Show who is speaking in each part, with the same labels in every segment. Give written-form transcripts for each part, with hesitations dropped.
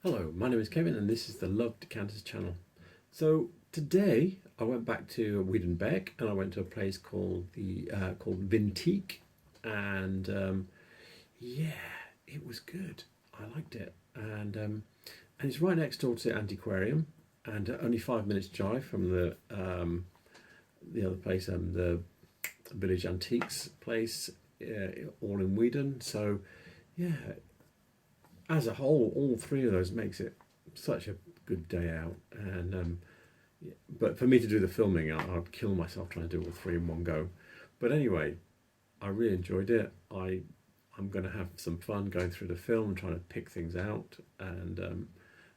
Speaker 1: Hello, my name is Kevin and this is the Love Decanters channel. So today I went back to Weedon Bec and I went to a place called Vintique and yeah, it was good. I liked it and it's right next door to the Antiquarium and only 5 minutes drive from the other place, the Village Antiques place, all in Weedon. So yeah, as a whole, all three of those makes it such a good day out. And but for me to do the filming, I'd kill myself trying to do all three in one go. But anyway, I really enjoyed it. I'm going to have some fun going through the film, trying to pick things out and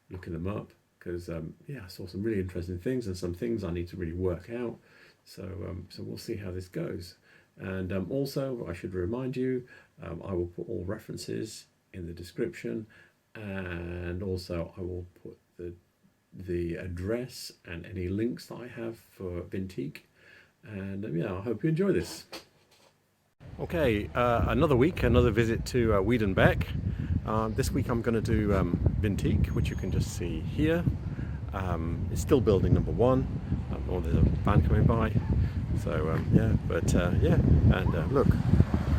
Speaker 1: looking them up because yeah, I saw some really interesting things and some things I need to really work out. So we'll see how this goes. And also, I should remind you, I will put all references in the description, and also I will put the address and any links that I have for Vintique. And yeah, I hope you enjoy this. Okay, another week, another visit to Weedon Bec. This week I'm going to do Vintique, which you can just see here. It's still building number one, or there's a van coming by. So yeah, but yeah, and look,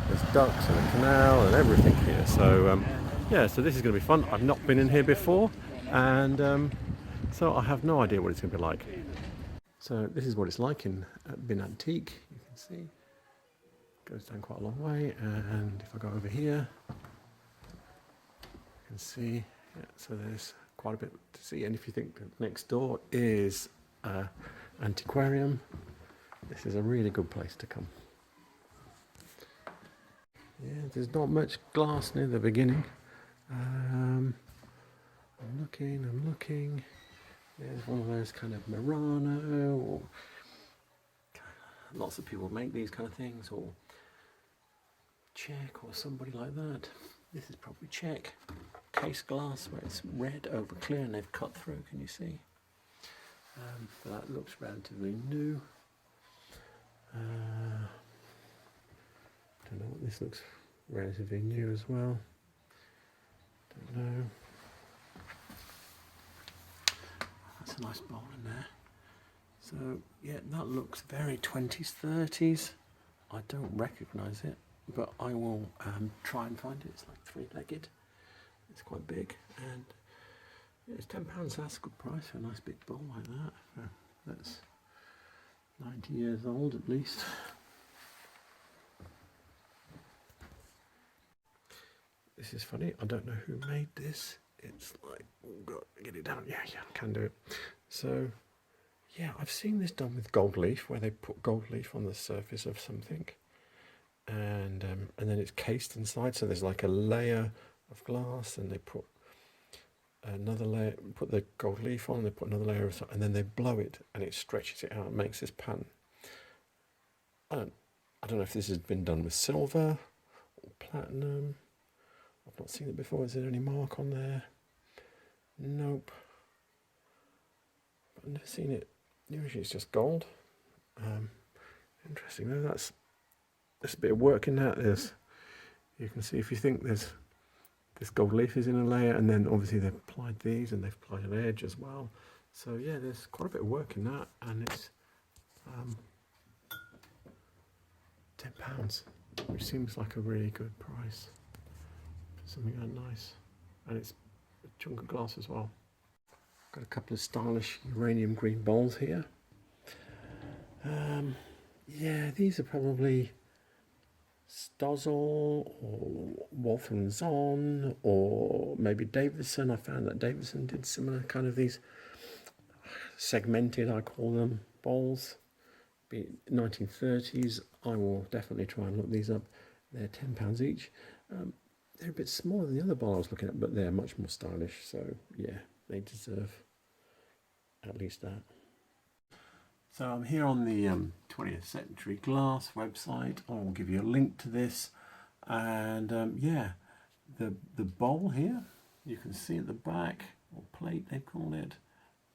Speaker 1: there's ducks and a canal and everything here. So yeah, so this is going to be fun. I've not been in here before, and so I have no idea what it's going to be like. So this is what it's like in Vintique Antique. You can see it goes down quite a long way, and if I go over here, you can see. Yeah, so there's quite a bit to see. And if you think that next door is Antiquarium, this is a really good place to come. Yeah, there's not much glass near the beginning. I'm looking. There's one of those kind of Murano, or lots of people make these kind of things, or Czech or somebody like that. This is probably Czech. Case glass where it's red over clear and they've cut through, can you see? But that looks relatively new. Don't know what this looks relatively new as well. Don't know. That's a nice bowl in there. So yeah, that looks very 20s, 30s. I don't recognise it, but I will try and find it. It's like three-legged. It's quite big, and yeah, it's £10. So that's a good price for a nice big bowl like that. That's 90 years old at least. This is funny, I don't know who made this. It's like, oh God, get it down. Yeah, I can do it. So, yeah, I've seen this done with gold leaf, where they put gold leaf on the surface of something. And then it's cased inside, so there's like a layer of glass, and they put another layer, put the gold leaf on, they put another layer of, and then they blow it, and it stretches it out and makes this pattern. I don't know if this has been done with silver or platinum. I've not seen it before. Is there any mark on there? Nope. I've never seen it. Usually it's just gold. Interesting though. There's a bit of work in that. You can see, if you think this gold leaf is in a layer, and then obviously they've applied these and they've applied an edge as well. So yeah, there's quite a bit of work in that, and it's £10, which seems like a really good price. Something that nice, and it's a chunk of glass as well. Got a couple of stylish uranium green bowls here. Yeah, these are probably Stozzle or Waltham Zon, or maybe Davidson. I found that Davidson did similar kind of these segmented, I call them, bowls. Be 1930s. I will definitely try and look these up. They're £10 each. They're a bit smaller than the other bowl I was looking at, but they're much more stylish. So yeah, they deserve at least that. So I'm here on the 20th Century Glass website. I will give you a link to this, and yeah, the bowl here, you can see at the back, or plate they call it.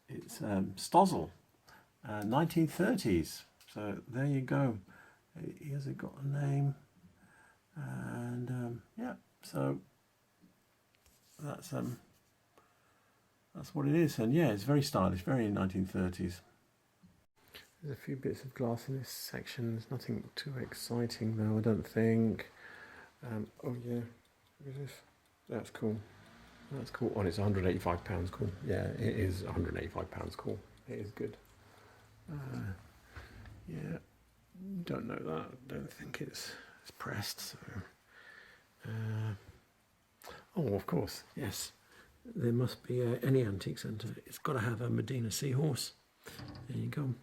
Speaker 1: It's Stozzle, 1930s. So there you go. Here's it got a name, and yeah. So that's that's what it is. And yeah, it's very stylish, very 1930s. There's a few bits of glass in this section. There's nothing too exciting though, I don't think. Oh yeah, look at this. That's cool. That's cool. Oh, and it's £185. Cool. Yeah, it is £185. Cool. It is good. Yeah, don't know that. Don't think it's pressed. So. Oh, of course, yes. There must be any antique centre. It's got to have a Medina seahorse. There you go.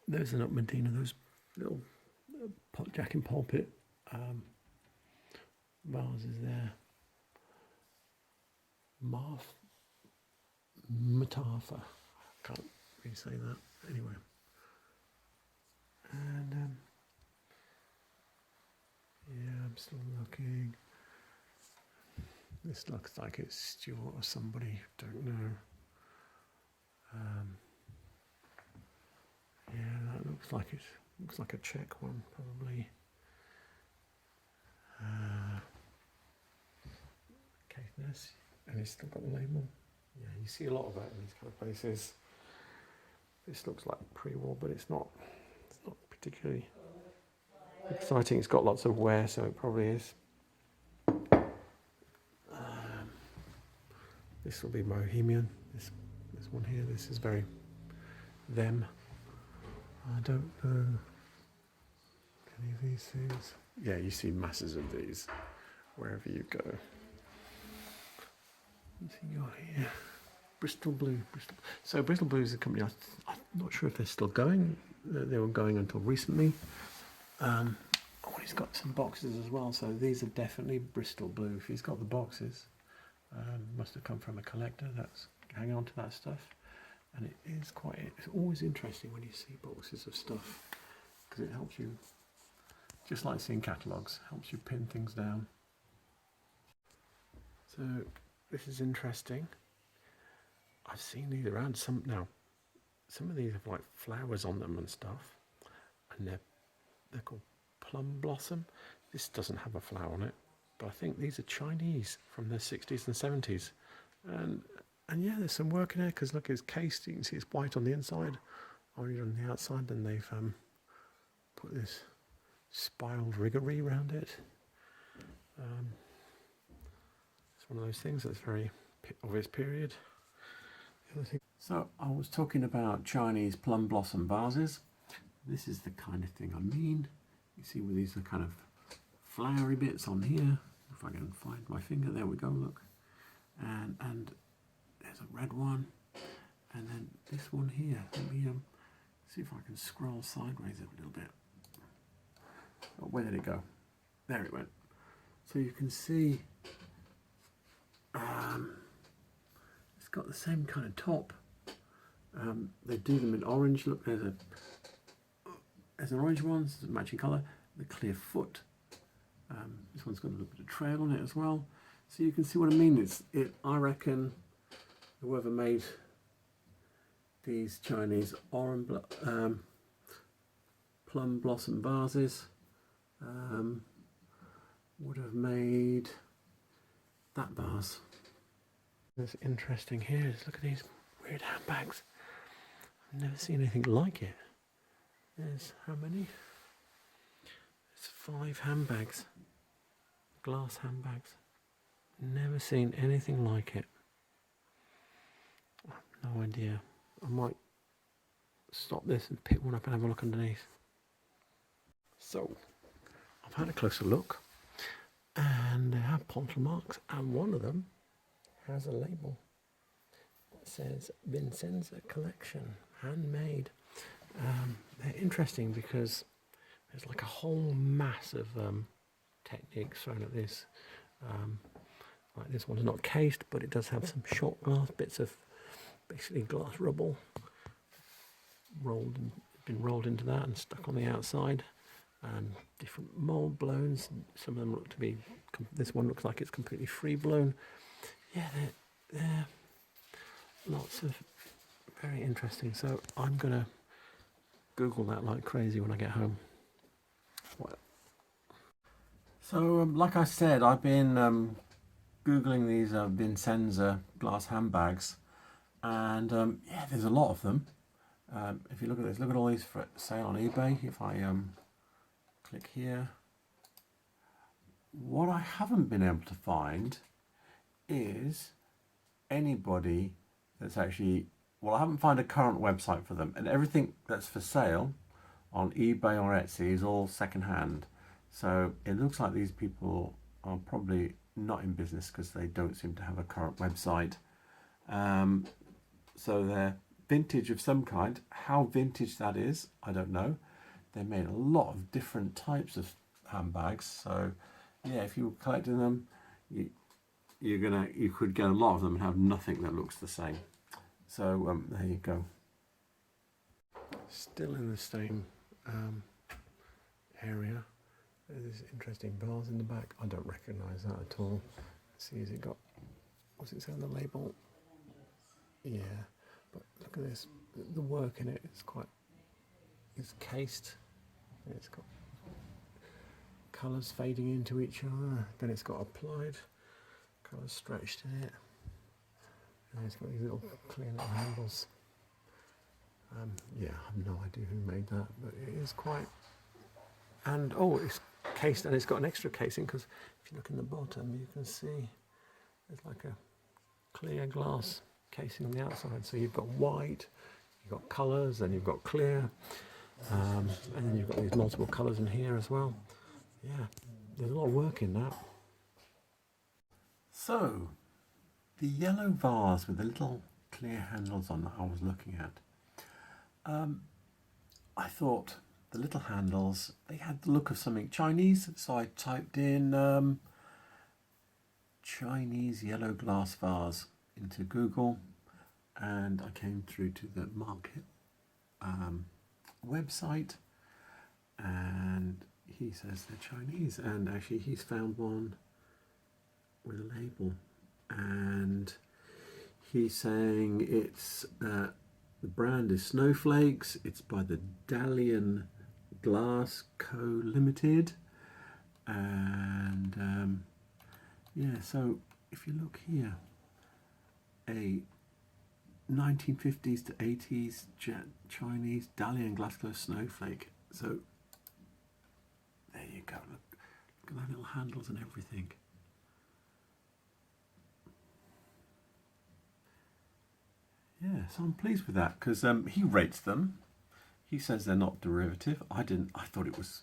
Speaker 1: Those are not Medina. Those little Jack in pulpit vases there. Matafa. I can't really say that. Anyway. And yeah, I'm still looking. This looks like it's Stuart or somebody. Don't know. Yeah, that looks like it. Looks like a Czech one, probably. Caithness, and it's still got the label. Yeah, you see a lot of that in these kind of places. This looks like pre-war, but it's not. It's not particularly exciting. It's got lots of wear, so it probably is. This will be Bohemian. This one here. This is very them. I don't know any of these things. Yeah, you see masses of these wherever you go. What's he got here? Bristol Blue. So Bristol Blue is a company. I'm not sure if they're still going. They were going until recently. Oh, he's got some boxes as well. So these are definitely Bristol Blue. If he's got the boxes, must have come from a collector that's hanging on to that stuff. And it is quite. It's always interesting when you see boxes of stuff because it helps you. Just like seeing catalogues, helps you pin things down. So this is interesting. I've seen these around some of these have like flowers on them and stuff, and they're called plum blossom. This doesn't have a flower on it, but I think these are Chinese from the 60s and 70s, and yeah, there's some work in there because look, it's cased. You can see it's white on the inside, orange on the outside. Then they've put this spiraled riggery around it. It's one of those things that's very of its period. So I was talking about Chinese plum blossom vases. This is the kind of thing I mean. You see with these are kind of flowery bits on here. If I can find my finger, there we go, look. And there's a red one. And then this one here. Let me see if I can scroll sideways a little bit. Oh, where did it go? There it went. So you can see it's got the same kind of top. They do them in orange. Look, there's an orange one, it's a matching colour. The clear foot. This one's got a little bit of trail on it as well. So you can see what I mean. I reckon whoever made these Chinese plum blossom vases would have made that vase. What's interesting here is look at these weird handbags. I've never seen anything like it. There's how many? There's 5 handbags. Glass handbags. Never seen anything like it. I have no idea. I might stop this and pick one up and have a look underneath. So, I've had a closer look and they have puncture marks, and one of them has a label that says Vincenza collection, handmade. They're interesting because there's like a whole mass of techniques thrown at this. Like this one's not cased, but it does have some shot glass, bits of basically glass rubble been rolled into that and stuck on the outside, and different mould blowns. Some of them look to be, this one looks like it's completely free blown. Yeah, they're lots of very interesting. So I'm gonna Google that like crazy when I get home. So, like I said, I've been Googling these Vincenza glass handbags, and yeah, there's a lot of them. If you look at this, look at all these for sale on eBay. If I click here, what I haven't been able to find is anybody that's actually, well, I haven't found a current website for them, and everything that's for sale on eBay or Etsy is all second-hand. So it looks like these people are probably not in business because they don't seem to have a current website. So they're vintage of some kind. How vintage that is, I don't know. They made a lot of different types of handbags. So yeah, if you were collecting them, you could get a lot of them and have nothing that looks the same. So there you go. Still in the same area. There's this interesting vase in the back. I don't recognise that at all. Let's see, has it got, what's it say on the label? Yeah, but look at this. The work in it is it's cased. It's got colours fading into each other. Then it's got applied colours stretched in it. And it's got these little clear little handles. Yeah, I have no idea who made that, but it is quite. And oh, it's cased, and it's got an extra casing because if you look in the bottom, you can see there's like a clear glass casing on the outside. So you've got white, you've got colours, and you've got clear, and then you've got these multiple colours in here as well. Yeah, there's a lot of work in that. So, the yellow vase with the little clear handles on that I was looking at. I thought the little handles, they had the look of something Chinese, so I typed in Chinese yellow glass vase into Google, and I came through to the market website, and he says they're Chinese, and actually he's found one with a label, and he's saying it's the brand is Snowflakes. It's by the Dalian Glass Co Limited, and yeah, so if you look here, a 1950s to 80s Chinese Dalian Glass Co Snowflake. So there you go. Look at that little handles and everything. Yeah, so I'm pleased with that because he rates them. He says they're not derivative. I didn't. I thought it was.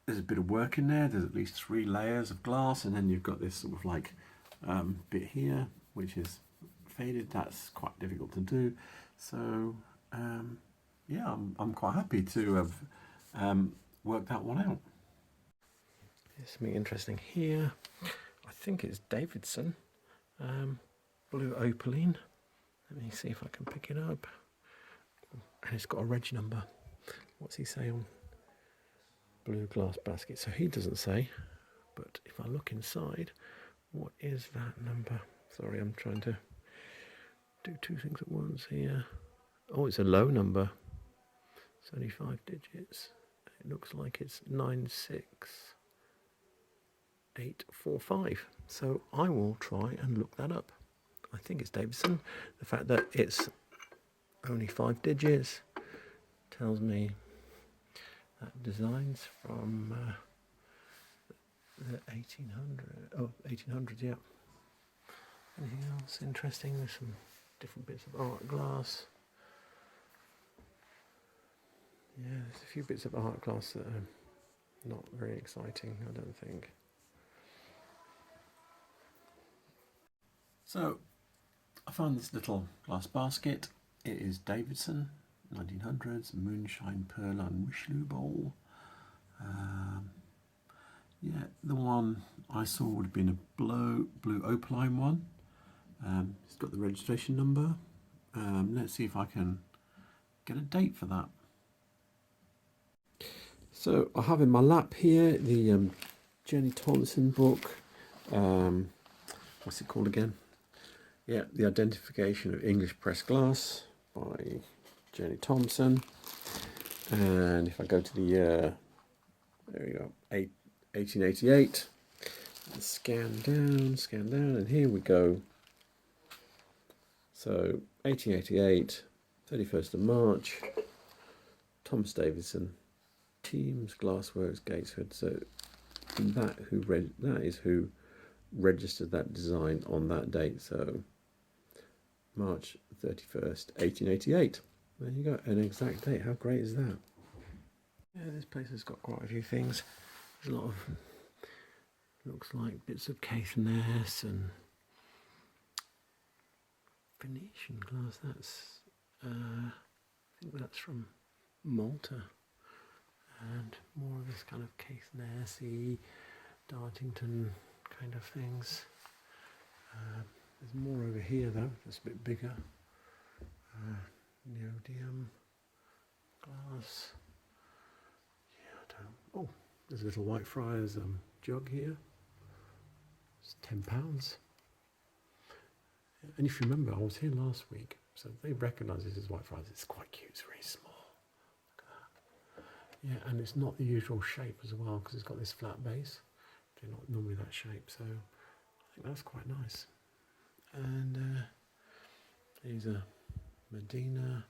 Speaker 1: There's a bit of work in there. There's at least 3 layers of glass, and then you've got this sort of like bit here, which is faded. That's quite difficult to do. So yeah, I'm quite happy to have worked that one out. There's something interesting here. I think it's Davidson, blue opaline. Let me see if I can pick it up. And it's got a reg number. What's he say on blue glass basket? So he doesn't say, but if I look inside, what is that number? Sorry, I'm trying to do 2 things at once here. Oh, it's a low number. It's only 5 digits. It looks like it's 96845. So I will try and look that up. I think it's Davidson. The fact that it's only 5 digits tells me that design's from the 1800s, yeah. Anything else interesting? There's some different bits of art glass. Yeah, there's a few bits of art glass that are not very exciting, I don't think. So, I found this little glass basket. It is Davidson, 1900s, moonshine pearl and Richelieu bowl. Yeah, the one I saw would have been a blue opaline one. It's got the registration number. Let's see if I can get a date for that. So I have in my lap here the Jenny Thompson book. What's it called again? Yeah, The Identification of English Pressed Glass by Jenny Thompson. And if I go to the year, there we go, 1888. Scan down, and here we go. So 1888, 31st of March, Thomas Davidson, Teams Glassworks, Gateshead. So that is who registered that design on that date. So March 31st, 1888. There you go, an exact date. How great is that? Yeah, this place has got quite a few things. There's a lot of, looks like bits of Caithness and Venetian glass. That's, I think that's from Malta. And more of this kind of Caithnessy, Dartington kind of things. There's more over here though, that's a bit bigger. Neodymium glass. Yeah, I don't. Oh, there's a little Whitefriars jug here. It's £10. And if you remember, I was here last week, so they recognise this as Whitefriars. It's quite cute. It's very small. Look at that. Yeah, and it's not the usual shape as well because it's got this flat base. They're not normally that shape, so I think that's quite nice. And these are Medina.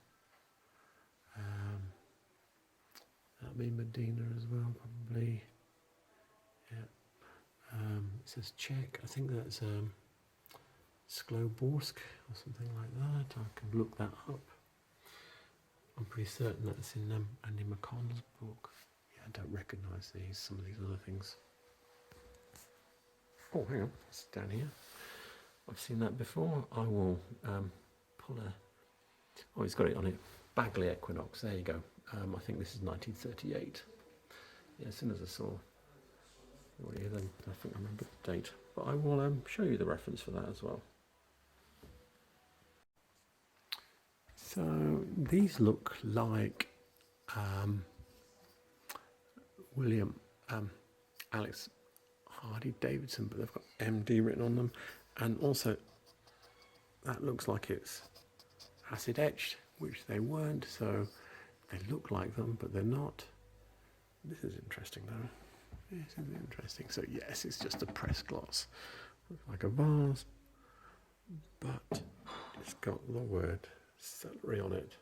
Speaker 1: That'll be Medina as well, probably. Yeah. It says Czech. I think that's Skloborsk or something like that. I can look that up. I'm pretty certain that's in Andy McConnell's book. Yeah, I don't recognise some of these other things. Oh, hang on, it's down here. I've seen that before. I will pull a... Oh, it's got it on it. Bagley Equinox, there you go. I think this is 1938. Yeah, as soon as I saw it, then I think I remember the date. But I will show you the reference for that as well. So these look like William Alex Hardy Davidson, but they've got MD written on them, and also that looks like it's acid etched, which they weren't, so they look like them, but they're not. This is interesting though. This is interesting. So yes, it's just a pressed gloss. Looks like a vase, but it's got the word celery on it.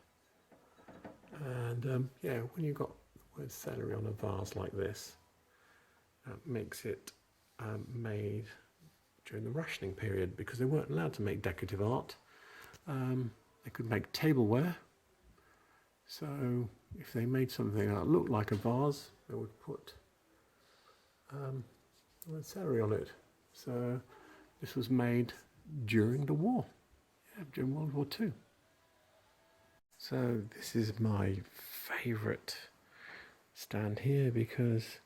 Speaker 1: And yeah, when you've got the word celery on a vase like this, that makes it made during the rationing period, because they weren't allowed to make decorative art. They could make tableware. So if they made something that looked like a vase, they would put the word celery on it. So this was made during the war, yeah, during World War II. So this is my favourite stand here, because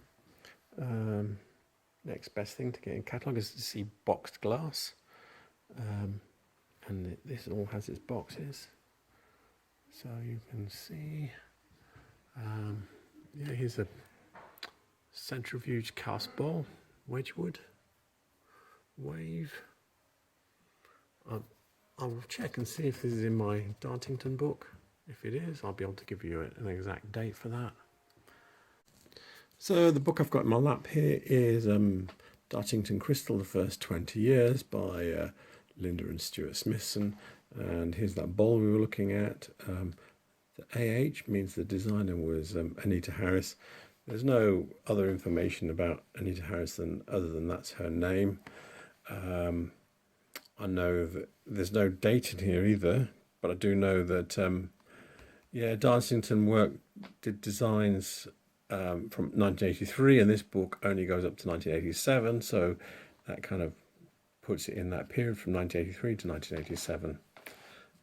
Speaker 1: next best thing to get in catalogue is to see boxed glass, and this all has its boxes, so you can see. Yeah, here's a centrifuge cast bowl, Wedgwood, Wave. I will check and see if this is in my Dartington book. If it is, I'll be able to give you an exact date for that. So the book I've got in my lap here is Dartington Crystal, the First 20 Years by Linda and Stuart Smithson. And here's that bowl we were looking at. The AH means the designer was Anita Harris. There's no other information about Anita Harris other than that's her name. I know that there's no date in here either, but I do know that yeah, Dartington did designs from 1983, and this book only goes up to 1987, so that kind of puts it in that period from 1983 to 1987.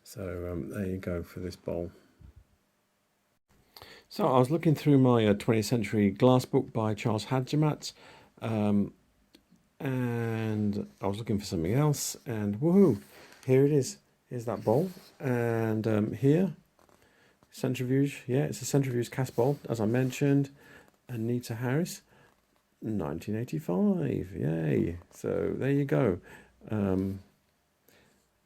Speaker 1: So there you go for this bowl. So I was looking through my 20th century glass book by Charles Hajdamach, and I was looking for something else, and woohoo, here it is. Here's that bowl, and here, centrifuge, yeah, it's a centrifuge cast bowl, as I mentioned. Anita Harris, 1985, yay. So there you go.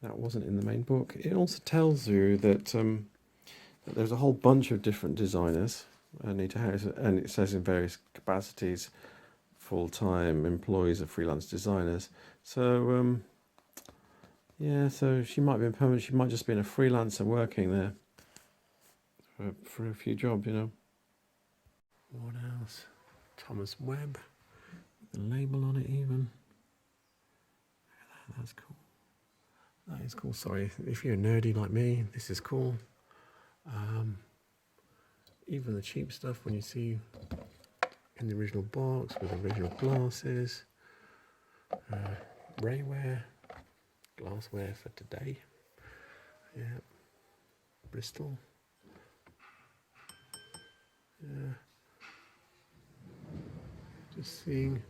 Speaker 1: That wasn't in the main book. It also tells you that, that there's a whole bunch of different designers, Anita Harris, and it says in various capacities full-time employees of freelance designers. So yeah, so she might be permanent. She might just be a freelancer working there for a few jobs, you know. What else? Thomas Webb, the label on it even. That's cool. That is cool. Sorry, if you're nerdy like me, this is cool. Even the cheap stuff when you see in the original box with original glasses, Rayware, glassware for today. Yeah, Bristol. Yeah, just seeing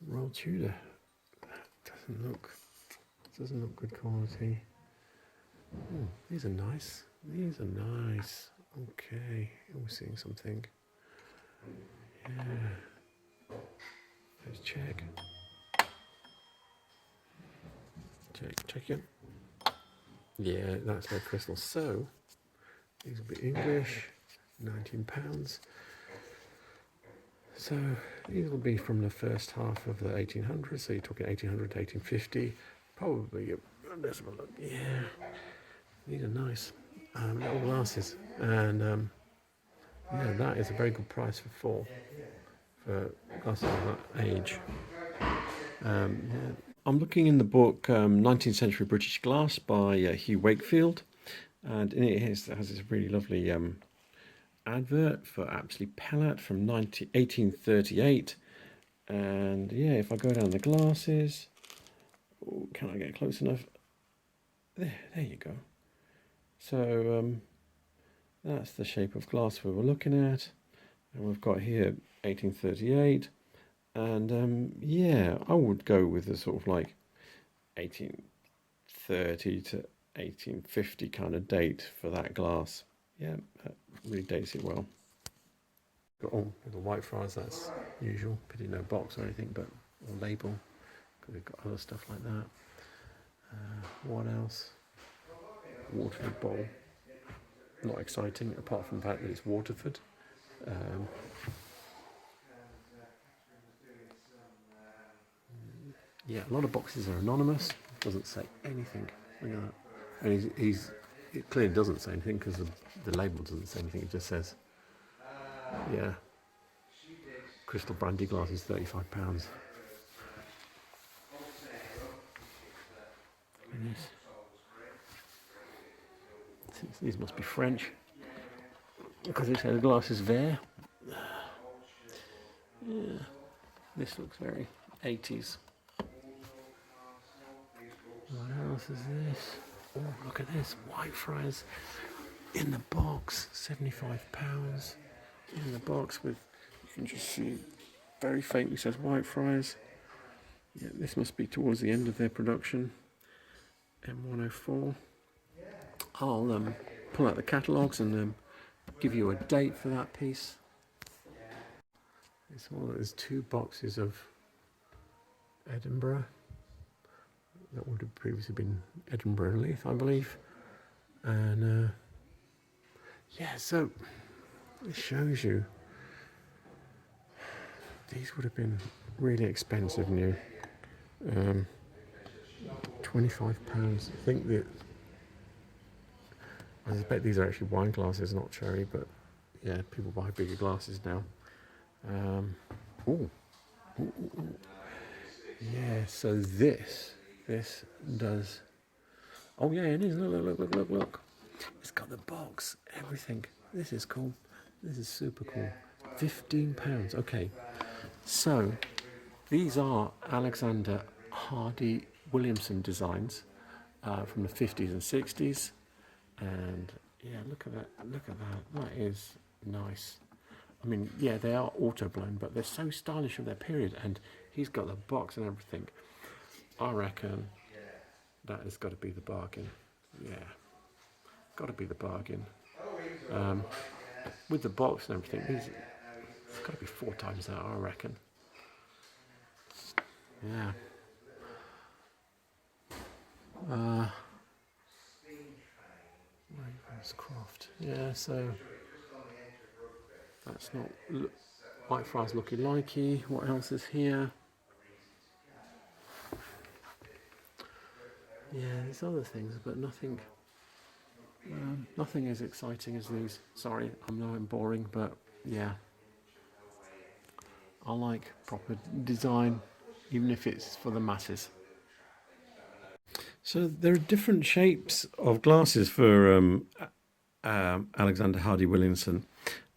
Speaker 1: Royal Tudor. That doesn't look good quality. Oh, these are nice. These are nice. Okay, we're seeing something. Yeah. Let's check. Check again. Yeah, that's my crystal. So these will be English, £19. So these will be from the first half of the 1800s. So you're talking 1800 to 1850. Probably. Let's have a look. Yeah, these are nice. Little glasses, and yeah, that is a very good price for glasses of that age. Yeah. I'm looking in the book 19th Century British Glass by Hugh Wakefield, and in it has this really lovely advert for Apsley Pellet from 1838. And yeah, if I go down the glasses, oh, can I get close enough? There you go. So that's the shape of glass we were looking at, and we've got here 1838, and yeah, I would go with a sort of like 1830 to 1850 kind of date for that glass. Yeah, that really dates it well. Got all the Whitefriars, that's usual. Pity no box or anything, but or label, because we've got other stuff like that. What else? Waterford bowl. Not exciting, apart from the fact that it's Waterford. Yeah, a lot of boxes are anonymous. Doesn't say anything. Look at that. And it clearly doesn't say anything because the label doesn't say anything. It just says, yeah, crystal brandy glass is £35. These must be French because it says glass is vert. Yeah, this looks very 80s. What else is this? Oh, look at this, Whitefriars in the box, £75 in the box with, you can just see very faintly says Whitefriars. Yeah, this must be towards the end of their production. M104. I'll pull out the catalogues and give you a date for that piece. There's 2 boxes of Edinburgh. That would have previously been Edinburgh and Leith, I believe. And yeah, so it shows you these would have been really expensive new. £25. I think that I suspect these are actually wine glasses, not cherry, but yeah, people buy bigger glasses now. Yeah, so this does. Oh yeah, it is. Look. It's got the box, everything. This is cool. This is super cool. £15. Okay, so these are Alexander Hardy Williamson designs from the 50s and 60s, and yeah, look at that. That is nice. I mean, yeah, they are auto blown, but they're so stylish of their period, and he's got the box and everything. I reckon that has got to be the bargain. Yeah, got to be the bargain. With the box and everything, it's got to be 4 times that, I reckon. Yeah. Ravenscroft. Yeah, so that's not. Whitefriars Lucky Likey. What else is here? Yeah, there's other things, but nothing. Nothing as exciting as these. Sorry, I'm not boring, but yeah, I like proper design, even if it's for the masses. So there are different shapes of glasses for Alexander Hardy Williamson,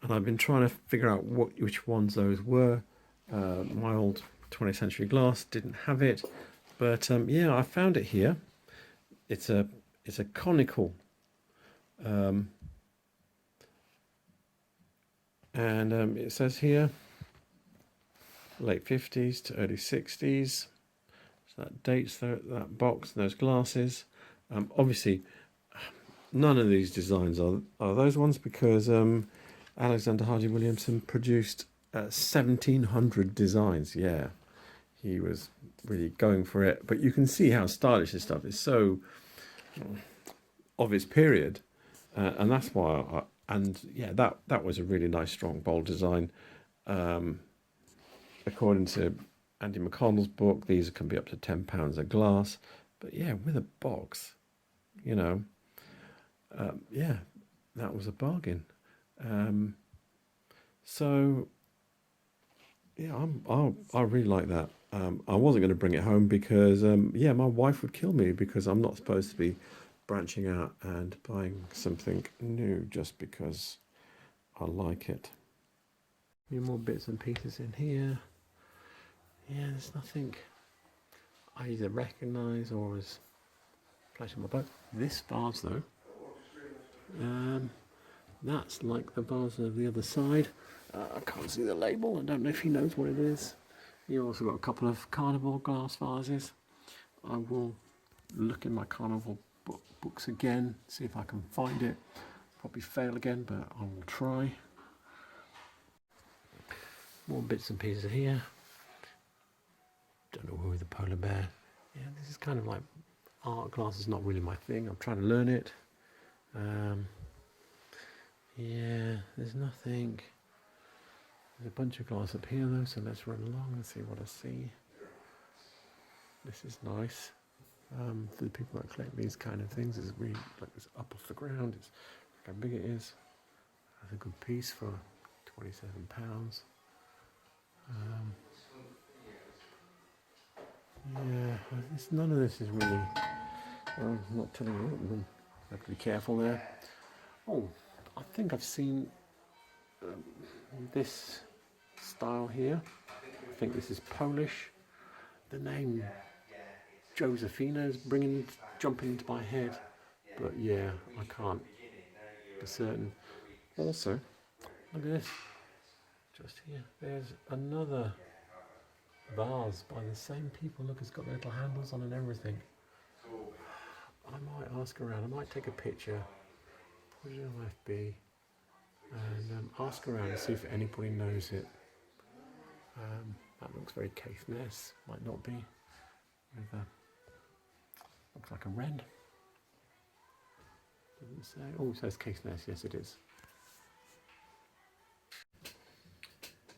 Speaker 1: and I've been trying to figure out which ones those were. My old 20th century glass didn't have it, but yeah, I found it here. It's a conical, and it says here late 50s to early 60s. So that dates that box and those glasses. Obviously, none of these designs are those ones, because Alexander Hardy Williamson produced 1,700 designs. Yeah, he was really going for it. But you can see how stylish this stuff is, so of its period, and that's why. And yeah, that was a really nice, strong, bold design. According to Andy McConnell's book, these can be up to £10 a glass. But yeah, with a box, you know, yeah, that was a bargain. So yeah, I really like that. I wasn't going to bring it home because yeah, my wife would kill me, because I'm not supposed to be branching out and buying something new just because I like it. A few more bits and pieces in here. Yeah, there's nothing I either recognise or is flashing my boat. This vase though, that's like the vase of the other side. I can't see the label. I don't know if he knows what it is. You also got a couple of carnival glass vases. I will look in my carnival books again, see if I can find it. Probably fail again, but I will try. More bits and pieces here. Don't know who, the polar bear. Yeah, this is kind of like art. Glass is not really my thing. I'm trying to learn it. Yeah, there's nothing. There's a bunch of glass up here though, so let's run along and see what I see. This is nice. For the people that collect these kind of things, it's really like it's up off the ground. It's look how big it is. That's a good piece for £27. Yeah, none of this is really. I'm not telling you. I have to be careful there. Oh, I think I've seen this style here. I think this is Polish. The name Josephina is jumping into my head, but yeah, I can't be certain. Also, look at this. Just here, there's another vase by the same people. Look, it's got little handles on and everything. I might ask around. I might take a picture, put it on FB, and ask around and see if anybody knows it. That looks very Caithness. Might not be. Looks like a wren. Doesn't say. Oh, it says Caithness. Yes, it is.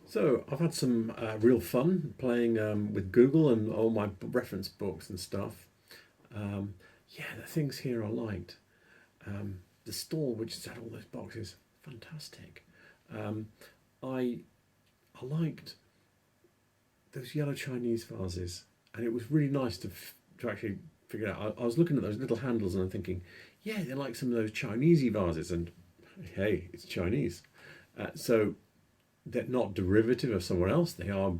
Speaker 1: So I've had some real fun playing with Google and all my reference books and stuff. Yeah, the things here I liked. The stall, which had all those boxes, fantastic. I liked those yellow Chinese vases, and it was really nice to actually figure out. I was looking at those little handles and I'm thinking, yeah, they're like some of those Chinesey vases, and hey, it's Chinese. So they're not derivative of somewhere else. They are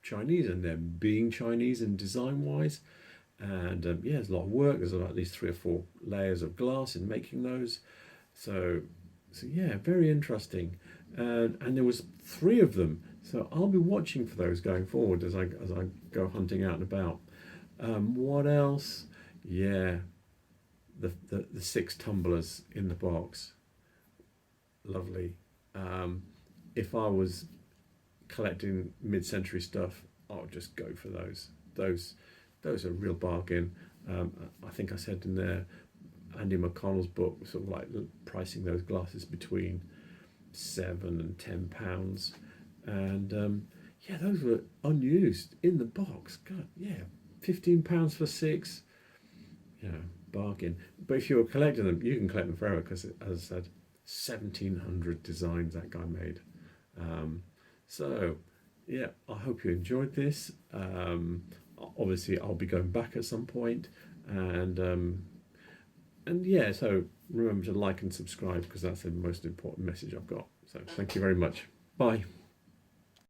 Speaker 1: Chinese, and they're being Chinese in design wise. And yeah, there's a lot of work. There's at least 3 or 4 layers of glass in making those. So yeah, very interesting. And there was 3 of them. So I'll be watching for those going forward as I go hunting out and about. What else? Yeah, the 6 tumblers in the box. Lovely. If I was collecting mid-century stuff, I would just go for those. Those are a real bargain. I think I said in there, Andy McConnell's book, sort of like pricing those glasses between £7 and £10. And yeah, those were unused in the box. God, yeah, £15 for 6. Yeah, bargain. But if you're collecting them, you can collect them forever because, as I said, 1,700 designs that guy made. So, yeah, I hope you enjoyed this. Obviously, I'll be going back at some point, and yeah, so remember to like and subscribe because that's the most important message I've got. So, thank you very much. Bye.